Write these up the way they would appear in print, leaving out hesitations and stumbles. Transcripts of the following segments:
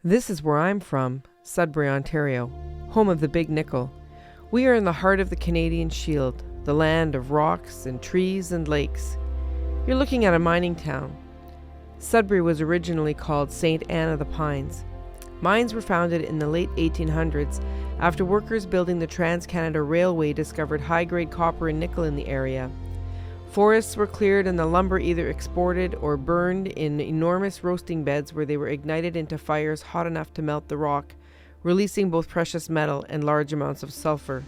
This is where I'm from, Sudbury, Ontario, home of the Big Nickel. We are in the heart of the Canadian Shield, the land of rocks and trees and lakes. You're looking at a mining town. Sudbury was originally called St. Anne of the Pines. Mines were founded in the late 1800s after workers building the Trans-Canada Railway discovered high-grade copper and nickel in the area. Forests were cleared and the lumber either exported or burned in enormous roasting beds where they were ignited into fires hot enough to melt the rock, releasing both precious metal and large amounts of sulfur.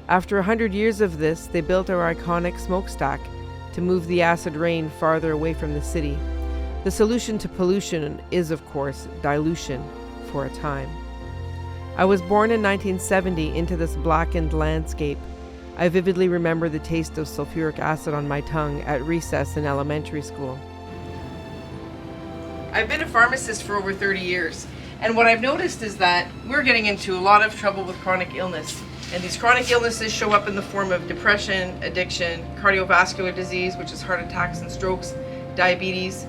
After 100 years of this, they built our iconic smokestack to move the acid rain farther away from the city. The solution to pollution is, of course, dilution for a time. I was born in 1970 into this blackened landscape. I vividly remember the taste of sulfuric acid on my tongue at recess in elementary school. I've been a pharmacist for over 30 years, and what I've noticed is that we're getting into a lot of trouble with chronic illness. And these chronic illnesses show up in the form of depression, addiction, cardiovascular disease, which is heart attacks and strokes, diabetes.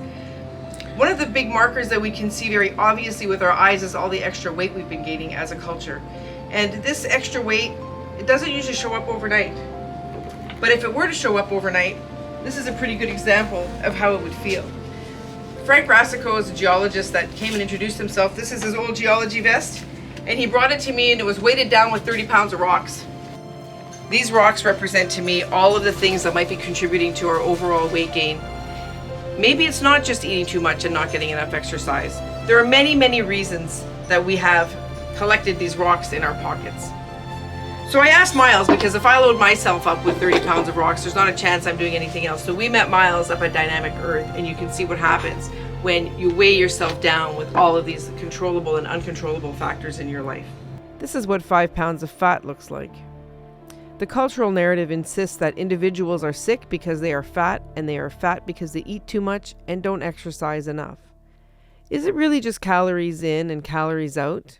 One of the big markers that we can see very obviously with our eyes is all the extra weight we've been gaining as a culture. And this extra weight, it doesn't usually show up overnight. But if it were to show up overnight, this is a pretty good example of how it would feel. Frank Rassico is a geologist that came and introduced himself. This is his old geology vest, and he brought it to me and it was weighted down with 30 pounds of rocks. These rocks represent to me all of the things that might be contributing to our overall weight gain. Maybe it's not just eating too much and not getting enough exercise. There are many, many reasons that we have collected these rocks in our pockets. So I asked Myles, because if I load myself up with 30 pounds of rocks, there's not a chance I'm doing anything else. So we met Myles up at Dynamic Earth, and you can see what happens when you weigh yourself down with all of these controllable and uncontrollable factors in your life. This is what 5 pounds of fat looks like. The cultural narrative insists that individuals are sick because they are fat, and they are fat because they eat too much and don't exercise enough. Is it really just calories in and calories out?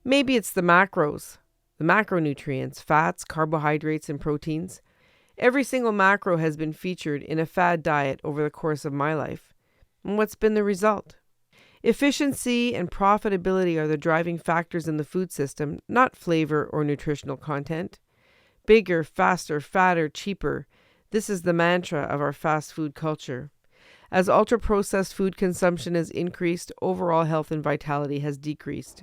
Maybe it's the macros. The macronutrients, fats, carbohydrates, and proteins. Every single macro has been featured in a fad diet over the course of my life. And what's been the result? Efficiency and profitability are the driving factors in the food system, not flavor or nutritional content. Bigger, faster, fatter, cheaper. This is the mantra of our fast food culture. As ultra-processed food consumption has increased, overall health and vitality has decreased.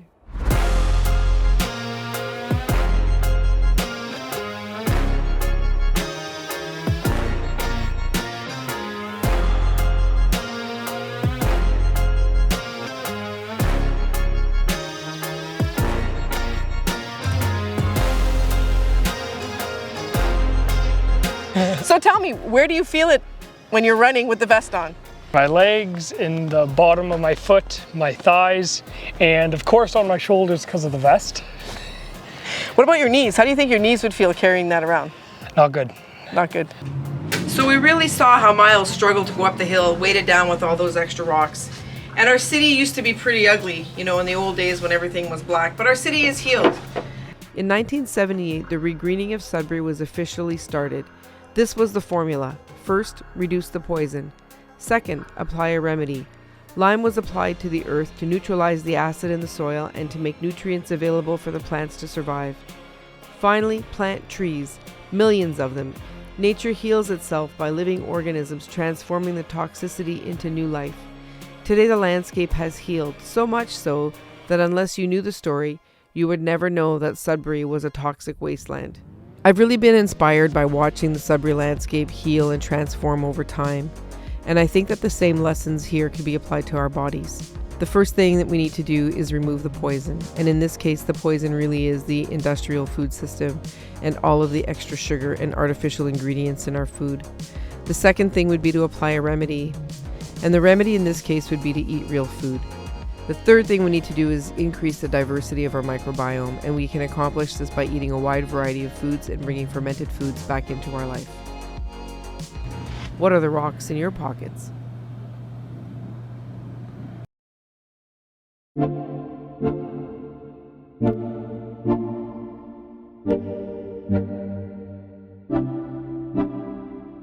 So tell me, where do you feel it when you're running with the vest on? My legs, in the bottom of my foot, my thighs, and of course on my shoulders because of the vest. What about your knees? How do you think your knees would feel carrying that around? Not good. Not good. So we really saw how Myles struggled to go up the hill, weighted down with all those extra rocks. And our city used to be pretty ugly, in the old days when everything was black, but our city is healed. In 1978, the regreening of Sudbury was officially started. This was the formula. First, reduce the poison. Second, apply a remedy. Lime was applied to the earth to neutralize the acid in the soil and to make nutrients available for the plants to survive. Finally, plant trees, millions of them. Nature heals itself by living organisms transforming the toxicity into new life. Today the landscape has healed, so much so that unless you knew the story, you would never know that Sudbury was a toxic wasteland. I've really been inspired by watching the Sudbury landscape heal and transform over time, and I think that the same lessons here can be applied to our bodies. The first thing that we need to do is remove the poison, and in this case the poison really is the industrial food system and all of the extra sugar and artificial ingredients in our food. The second thing would be to apply a remedy, and the remedy in this case would be to eat real food. The third thing we need to do is increase the diversity of our microbiome, and we can accomplish this by eating a wide variety of foods and bringing fermented foods back into our life. What are the rocks in your pockets?